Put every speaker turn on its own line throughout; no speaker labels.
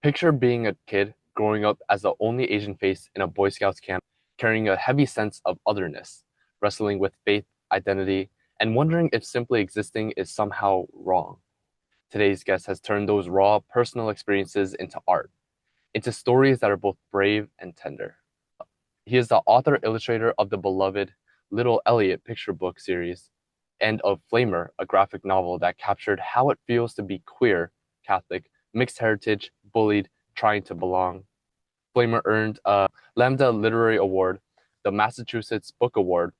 Picture being a kid growing up as the only Asian face in a Boy Scouts camp, carrying a heavy sense of otherness, wrestling with faith, identity, and wondering if simply existing is somehow wrong. Today's guest has turned those raw personal experiences into art, into stories that are both brave and tender. He is the author illustrator of the beloved Little Elliot picture book series and of Flamer, a graphic novel that captured how it feels to be queer, Catholic, mixed heritage, bullied, trying to belong. Flamer earned a Lambda Literary Award, the Massachusetts Book Award,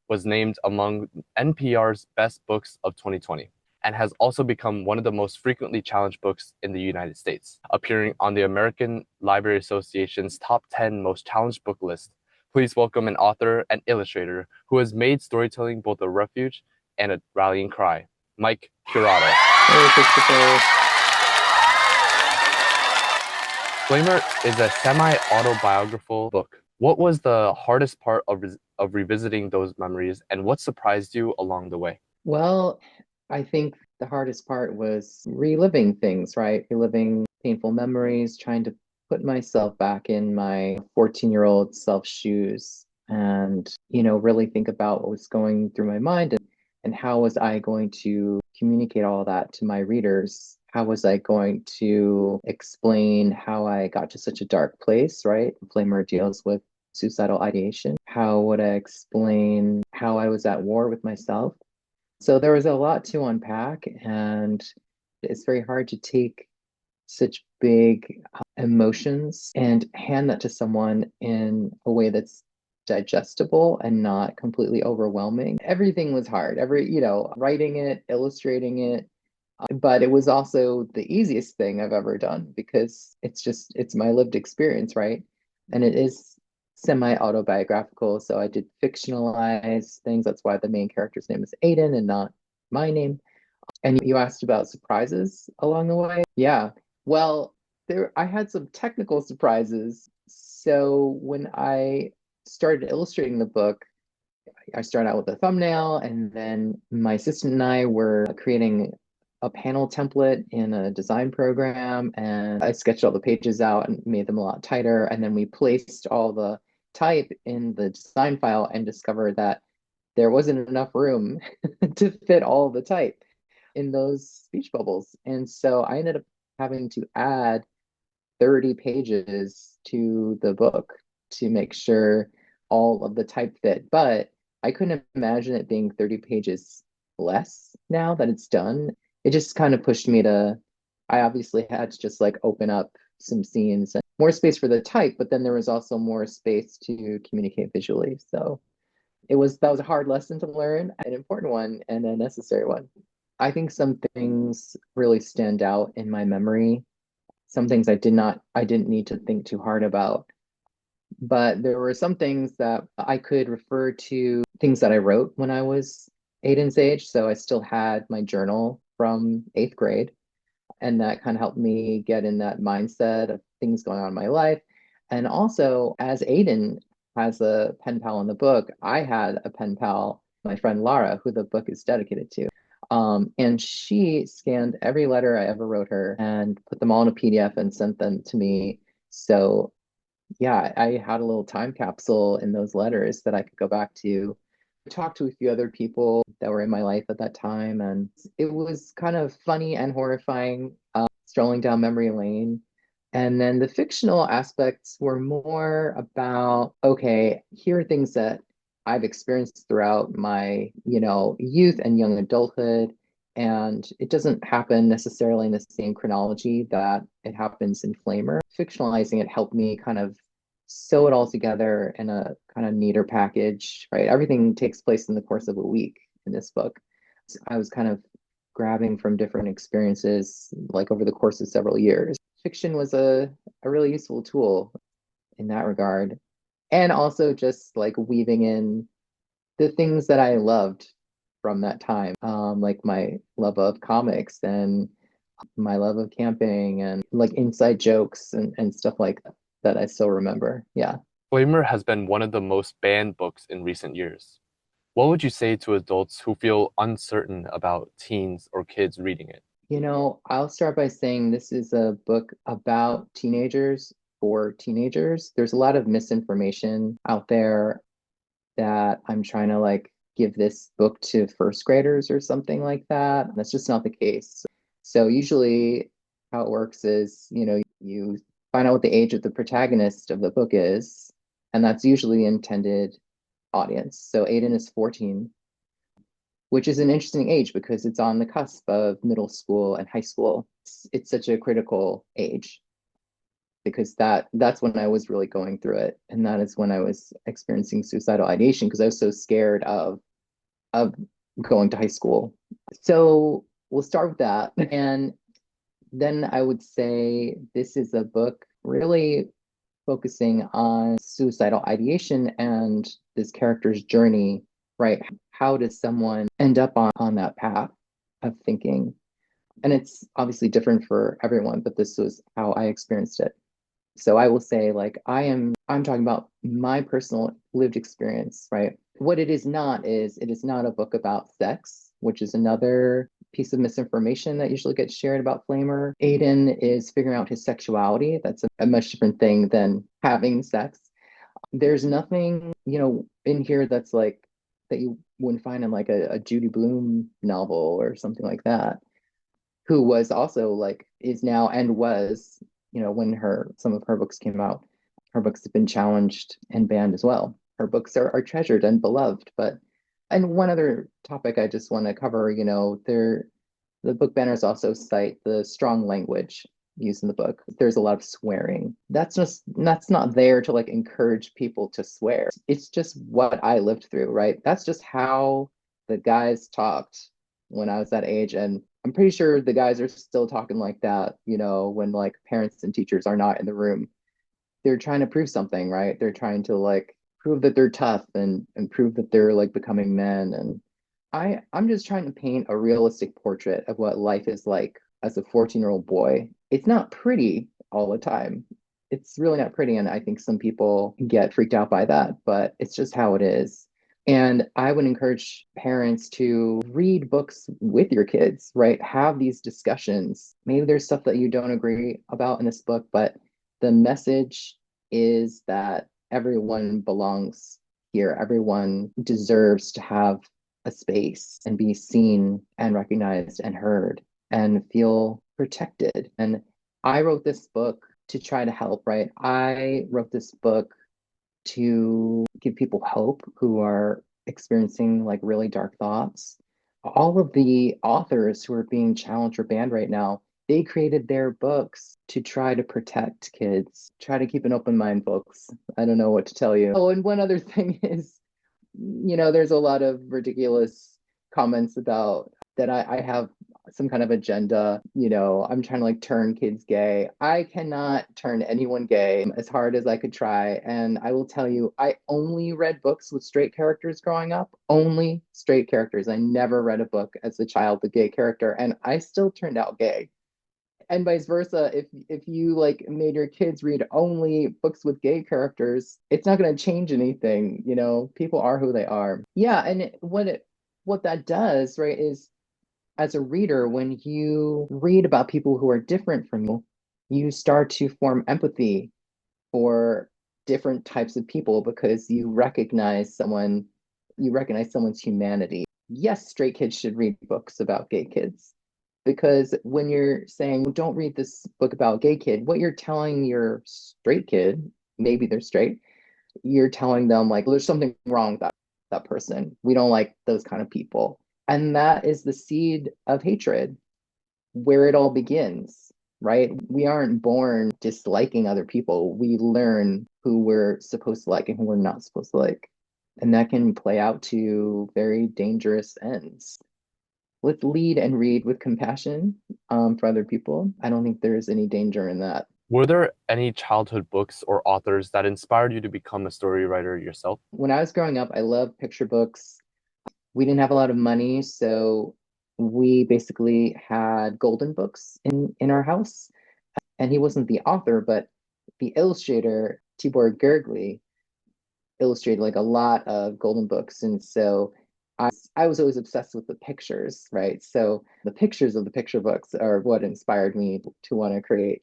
was named among NPR's Best Books of 2020, and has also become one of the most frequently challenged books in the United States, appearing on the American Library Association's top 10 most challenged book list. Please welcome an author and illustrator who has made storytelling both a refuge and a rallying cry, Mike Curato.
Hey, Christopher.
Flamer is a semi-autobiographical book. What was the hardest part of revisiting those memories, and what surprised you along the way?
Well, I think the hardest part was reliving things, right? Reliving painful memories, trying to put myself back in my 14-year-old self shoes and, really think about what was going through my mind and how was I going to communicate all that to my readers? How was I going to explain how I got to such a dark place, right? Flamer deals with suicidal ideation. How would I explain how I was at war with myself? So there was a lot to unpack, and it's very hard to take such big emotions and hand that to someone in a way that's digestible and not completely overwhelming. Everything was hard. Writing it, illustrating it, but it was also the easiest thing I've ever done because it's my lived experience, right? And it is semi-autobiographical, so I did fictionalize things. That's why the main character's name is Aiden and not my name. And you asked about surprises along the way. Yeah. Well, there I had some technical surprises. So when I started illustrating the book, I started out with a thumbnail, and then my assistant and I were creating a panel template in a design program, and I sketched all the pages out and made them a lot tighter. And then we placed all the type in the design file and discovered that there wasn't enough room to fit all the type in those speech bubbles. And so I ended up having to add 30 pages to the book to make sure all of the type fit. But I couldn't imagine it being 30 pages less now that it's done. It just kind of pushed me to, I obviously had to just like open up some scenes and more space for the type, but then there was also more space to communicate visually. So that was a hard lesson to learn, an important one and a necessary one. I think some things really stand out in my memory. Some things I didn't need to think too hard about. But there were some things that I could refer to things that I wrote when I was Aiden's age. So I still had my journal from eighth grade, and that kind of helped me get in that mindset of things going on in my life. And also, as Aiden has a pen pal in the book, I had a pen pal, my friend Lara, who the book is dedicated to. And she scanned every letter I ever wrote her and put them all in a PDF and sent them to me. So yeah, I had a little time capsule in those letters that I could go back to. I talked to a few other people that were in my life at that time, and it was kind of funny and horrifying, strolling down memory lane. And then the fictional aspects were more about, okay, here are things that I've experienced throughout my, youth and young adulthood. And it doesn't happen necessarily in the same chronology that it happens in Flamer. Fictionalizing it helped me kind of sew it all together in a kind of neater package, right? Everything takes place in the course of a week in this book. So I was kind of grabbing from different experiences like over the course of several years. Fiction was a really useful tool in that regard. And also just like weaving in the things that I loved from that time, like my love of comics and my love of camping and like inside jokes and stuff like that that I still remember. Yeah.
Flamer has been one of the most banned books in recent years. What would you say to adults who feel uncertain about teens or kids reading it?
I'll start by saying this is a book about teenagers for teenagers. There's a lot of misinformation out there that I'm trying to like give this book to first graders or something like that. That's just not the case. So usually how it works is, you find out what the age of the protagonist of the book is, and that's usually the intended audience. So Aiden is 14, which is an interesting age because it's on the cusp of middle school and high school. It's such a critical age because that's when I was really going through it, and that is when I was experiencing suicidal ideation because I was so scared of going to high school. So we'll start with that, and then I would say this is a book really focusing on suicidal ideation and this character's journey, right? How does someone end up on that path of thinking? And it's obviously different for everyone, but this was how I experienced it. So I will say, like, I'm talking about my personal lived experience, right? What it is not is it is not a book about sex, which is another piece of misinformation that usually gets shared about Flamer. Aiden is figuring out his sexuality. That's a much different thing than having sex. There's nothing, in here that's like that you wouldn't find in like a Judy Blume novel or something like that, who was also like is now and was, when her some of her books came out, her books have been challenged and banned as well. Her books are treasured and beloved. But and one other topic I just want to cover, the book banners also cite the strong language used in the book. There's a lot of swearing. That's not there to like encourage people to swear. It's just what I lived through, right? That's just how the guys talked when I was that age. And I'm pretty sure the guys are still talking like that, when like parents and teachers are not in the room. They're trying to prove something, right? They're trying to like prove that they're tough and prove that they're like becoming men. And I'm just trying to paint a realistic portrait of what life is like as a 14-year-old boy. It's not pretty all the time. It's really not pretty. And I think some people get freaked out by that, but it's just how it is. And I would encourage parents to read books with your kids, right? Have these discussions. Maybe there's stuff that you don't agree about in this book, but the message is that everyone belongs here. Everyone deserves to have a space and be seen and recognized and heard and feel protected. And I wrote this book to try to help, right? I wrote this book to give people hope who are experiencing like really dark thoughts. All of the authors who are being challenged or banned right now, they created their books to try to protect kids. Try to keep an open mind, folks. I don't know what to tell you. Oh, and one other thing is, there's a lot of ridiculous comments about that I have some kind of agenda. I'm trying to like turn kids gay. I cannot turn anyone gay as hard as I could try. And I will tell you, I only read books with straight characters growing up, only straight characters. I never read a book as a child with gay character, and I still turned out gay. And vice versa, if you like made your kids read only books with gay characters, it's not going to change anything. People are who they are. Yeah, and what that does, right, is as a reader, when you read about people who are different from you, you start to form empathy for different types of people because you recognize someone's humanity. Yes, straight kids should read books about gay kids because when you're saying, "Well, don't read this book about gay kid," what you're telling your straight kid, maybe they're straight, you're telling them like, "Well, there's something wrong with that person. We don't like those kind of people." And that is the seed of hatred where it all begins, right? We aren't born disliking other people. We learn who we're supposed to like and who we're not supposed to like. And that can play out to very dangerous ends. Let's lead and read with compassion for other people. I don't think there's any danger in that.
Were there any childhood books or authors that inspired you to become a story writer yourself?
When I was growing up, I loved picture books. We didn't have a lot of money, so we basically had golden books in our house. And he wasn't the author, but the illustrator, Tibor Gergely, illustrated like a lot of golden books. And so I was always obsessed with the pictures, right? So the pictures of the picture books are what inspired me to want to create.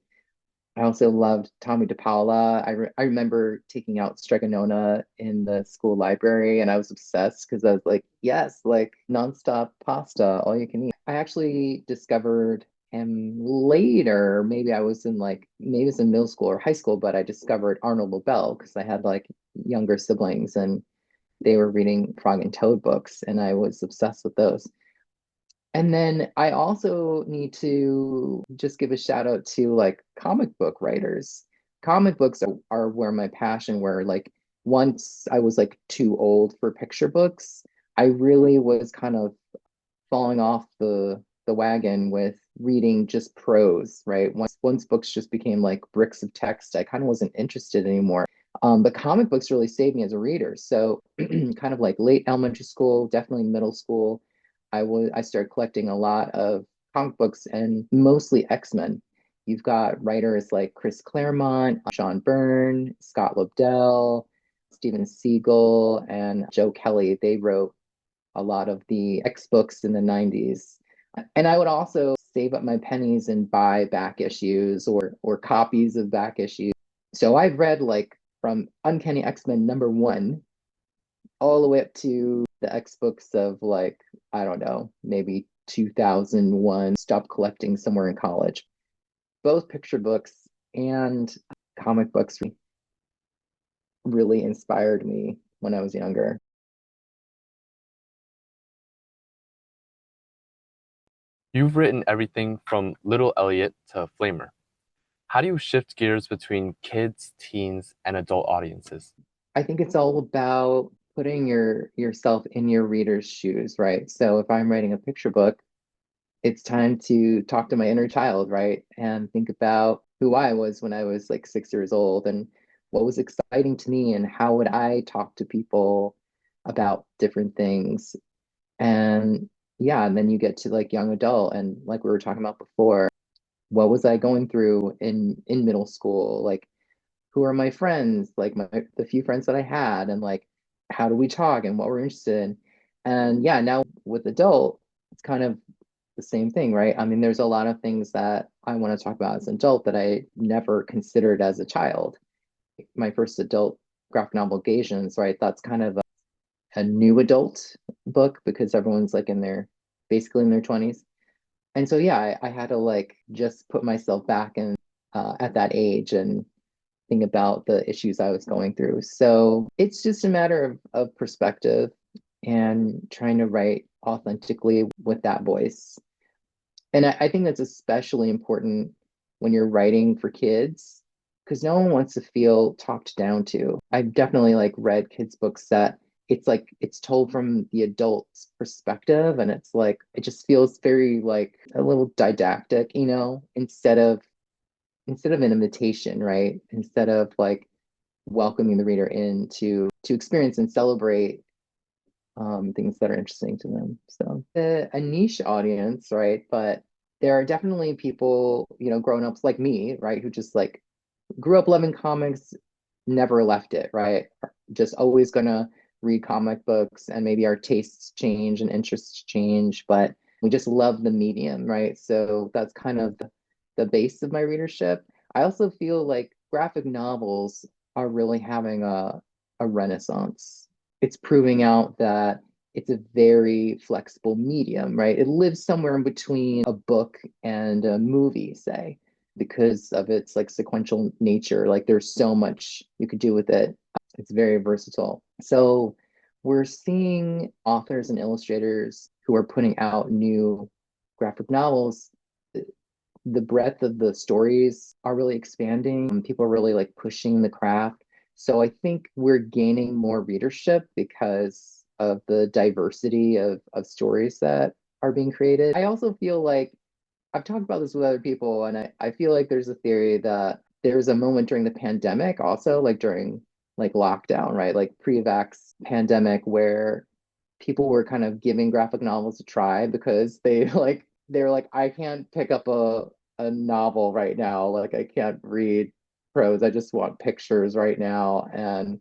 I also loved Tommy DePaula. I remember taking out Stregonona in the school library, and I was obsessed because I was like, yes, like nonstop pasta, all you can eat. I actually discovered him later. Maybe I was in maybe it was in middle school or high school, but I discovered Arnold Lobel because I had like younger siblings and they were reading Frog and Toad books, and I was obsessed with those. And then I also need to just give a shout out to like comic book writers. Comic books are where my passion were. Like once I was like too old for picture books, I really was kind of falling off the wagon with reading just prose, right? Once books just became like bricks of text, I kind of wasn't interested anymore. But comic books really saved me as a reader. So kind of like late elementary school, definitely middle school, I started collecting a lot of comic books and mostly X-Men. You've got writers like Chris Claremont, John Byrne, Scott Lobdell, Steven Seagle, and Joe Kelly. They wrote a lot of the X books in the 90s. And I would also save up my pennies and buy back issues or copies of back issues. So I've read like from Uncanny X-Men #1 all the way up to the X books of like, I don't know, maybe 2001, stopped collecting somewhere in college. Both picture books and comic books really inspired me when I was younger.
You've written everything from Little Elliot to Flamer. How do you shift gears between kids, teens, and adult audiences?
I think it's all about putting yourself in your reader's shoes, right? So if I'm writing a picture book, it's time to talk to my inner child, right? And think about who I was when I was like 6 years old and what was exciting to me and how would I talk to people about different things. And yeah, and then you get to like young adult and like we were talking about before, what was I going through in middle school? Like who are my friends, like the few friends that I had, and like how do we talk and what we're interested in. And yeah, now with adult, it's kind of the same thing, right? I mean, there's a lot of things that I want to talk about as an adult that I never considered as a child. My first adult graphic novel, GAYSIANS, right? That's kind of a new adult book because everyone's like in their basically in their 20s. And so yeah, I had to like just put myself back in at that age and think about the issues I was going through. So it's just a matter of perspective and trying to write authentically with that voice. And I think that's especially important when you're writing for kids because no one wants to feel talked down to. I've definitely like read kids' books that it's like it's told from the adult's perspective and it's like it just feels very like a little didactic, instead of an invitation, right? Instead of like welcoming the reader in to experience and celebrate things that are interesting to them. So a niche audience, right? But there are definitely people, grown-ups like me, right, who just like grew up loving comics, never left it, right? Just always gonna read comic books and maybe our tastes change and interests change, but we just love the medium, right? So that's kind of the base of my readership. I also feel like graphic novels are really having a renaissance. It's proving out that it's a very flexible medium, right? It lives somewhere in between a book and a movie, say, because of its like sequential nature. Like there's so much you could do with it. It's very versatile. So we're seeing authors and illustrators who are putting out new graphic novels. The breadth of the stories are really expanding. People are really like pushing the craft. So I think we're gaining more readership because of the diversity of stories that are being created. I also feel like I've talked about this with other people, and I feel like there's a theory that there's a moment during the pandemic, also like during like lockdown, right? Like pre-vax pandemic, where people were kind of giving graphic novels a try because they're like, I can't pick up a novel right now. Like I can't read prose. I just want pictures right now. And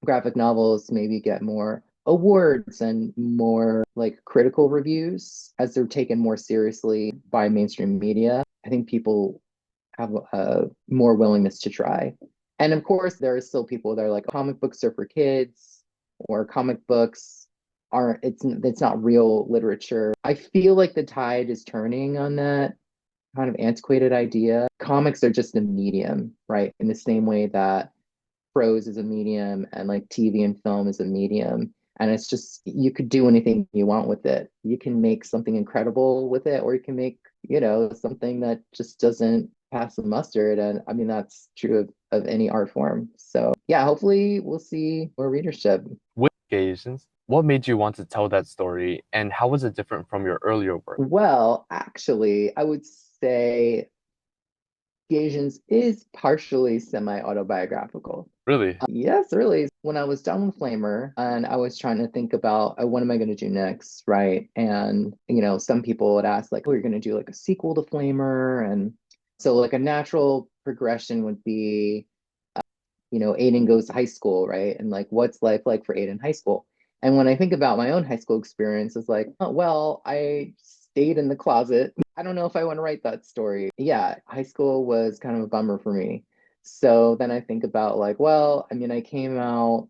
graphic novels maybe get more awards and more like critical reviews as they're taken more seriously by mainstream media. I think people have a more willingness to try. And of course, there are still people that are like comic books are for kids or comic books aren't it's not real literature. I feel like the tide is turning on that kind of antiquated idea. Comics are just a medium, right? In the same way that prose is a medium and like TV and film is a medium. And it's just, you could do anything you want with it. You can make something incredible with it, or you can make, something that just doesn't pass the mustard. And I mean, that's true of any art form. So yeah, hopefully we'll see more readership.
With GAYSIANS, what made you want to tell that story, and how was it different from your earlier work?
Well, actually, I would say Asians is partially semi-autobiographical.
Really?
Yes, really. When I was done with Flamer and I was trying to think about what am I going to do next, right? And some people would ask like, "Oh, you're going to do like a sequel to Flamer," and so like a natural progression would be, Aiden goes to high school, right? And like, what's life like for Aiden in high school? And when I think about my own high school experience, it's like, oh, well, I stayed in the closet. I don't know if I want to write that story. Yeah, high school was kind of a bummer for me. So then I think about like, well, I mean, I came out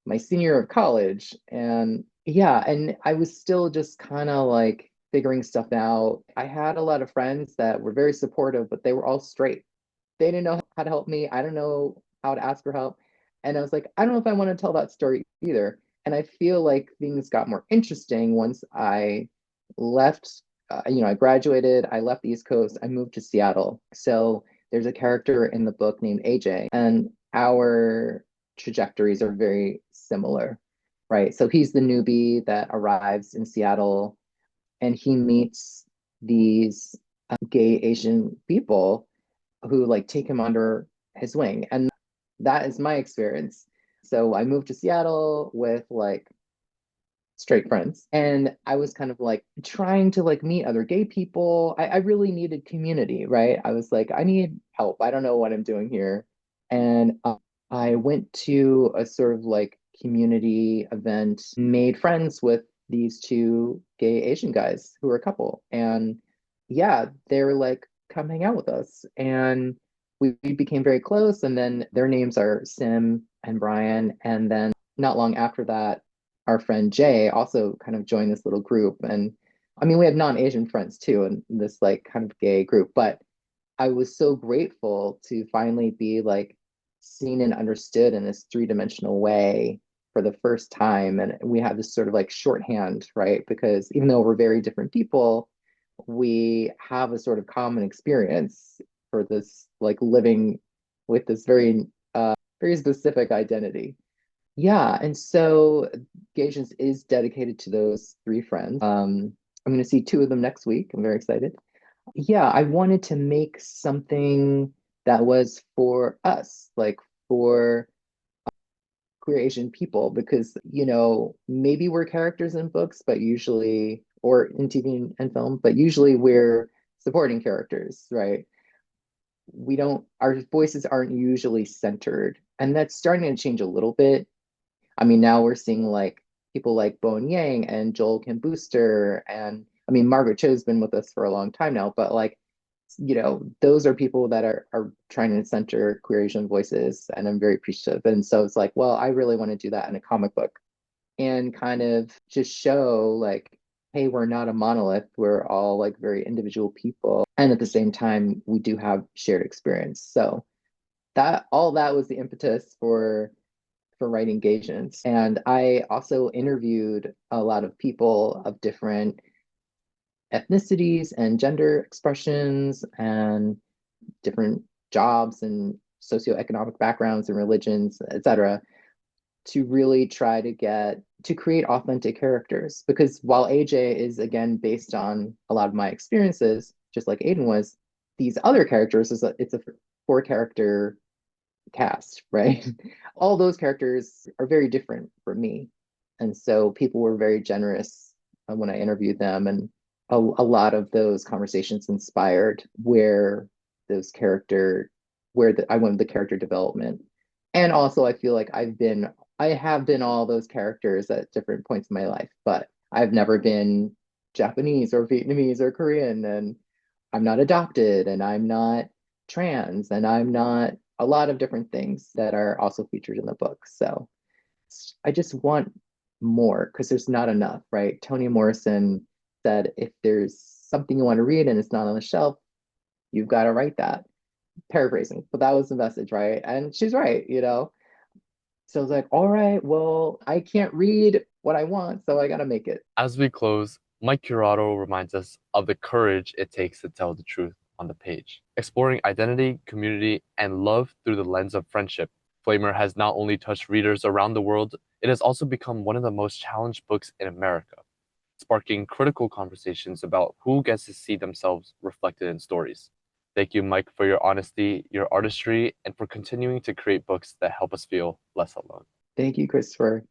my senior year of college and yeah, and I was still just kind of like figuring stuff out. I had a lot of friends that were very supportive, but they were all straight. They didn't know how to help me. I don't know how to ask for help. And I was like, I don't know if I want to tell that story either. And I feel like things got more interesting once I left. I graduated, I left the East Coast, I moved to Seattle. So there's a character in the book named AJ, and our trajectories are very similar, right? So he's the newbie that arrives in Seattle and he meets these gay Asian people who like take him under his wing. And that is my experience. So I moved to Seattle with like straight friends and I was kind of like trying to like meet other gay people. I really needed community, right? I was like, I need help. I don't know what I'm doing here. And I went to a sort of like community event, made friends with these two gay Asian guys who were a couple. And yeah, they were like, come hang out with us. And we became very close. And then their names are Sim and Brian. And then not long after that, our friend Jay also kind of joined this little group. And I mean, we have non-Asian friends too, and this like kind of gay group. But I was so grateful to finally be like seen and understood in this three-dimensional way for the first time. And we have this sort of like shorthand, right? Because even though we're very different people, we have a sort of common experience for this like living with this very specific identity. Yeah, and so Gatians is dedicated to those three friends. I'm going to see two of them next week. I'm very excited. Yeah, I wanted to make something that was for us, like for queer Asian people, because, maybe we're characters in books, but usually, or in TV and film, but usually we're supporting characters, right? Our voices aren't usually centered. And that's starting to change a little bit. I mean, now we're seeing like people like Bowen Yang and Joel Kim Booster, and I mean, Margaret Cho's been with us for a long time now, but like, those are people that are trying to center queer Asian voices, and I'm very appreciative. And so it's like, well, I really want to do that in a comic book and kind of just show like, hey, we're not a monolith. We're all like very individual people. And at the same time, we do have shared experience. So that was the impetus for writing engagements. And I also interviewed a lot of people of different ethnicities and gender expressions and different jobs and socioeconomic backgrounds and religions, etc., to really try to create authentic characters. Because while AJ is again based on a lot of my experiences, just like Aiden was, these other characters it's a four character cast, right? All those characters are very different from me. And so people were very generous when I interviewed them. And a lot of those conversations inspired those character, I went with the character development. And also, I feel like I've been I have been all those characters at different points in my life, but I've never been Japanese or Vietnamese or Korean, and I'm not adopted, and I'm not trans, and I'm not a lot of different things that are also featured in the book. So I just want more because there's not enough, right? Toni Morrison said, if there's something you want to read and it's not on the shelf, you've got to write that. Paraphrasing, but that was the message, right? And she's right, you know? So I was like, all right, well, I can't read what I want, so I got to make it.
As we close, Mike Curato reminds us of the courage it takes to tell the truth on the page. Exploring identity, community, and love through the lens of friendship, Flamer has not only touched readers around the world, it has also become one of the most challenged books in America, sparking critical conversations about who gets to see themselves reflected in stories. Thank you, Mike, for your honesty, your artistry, and for continuing to create books that help us feel less alone.
Thank you, Christopher.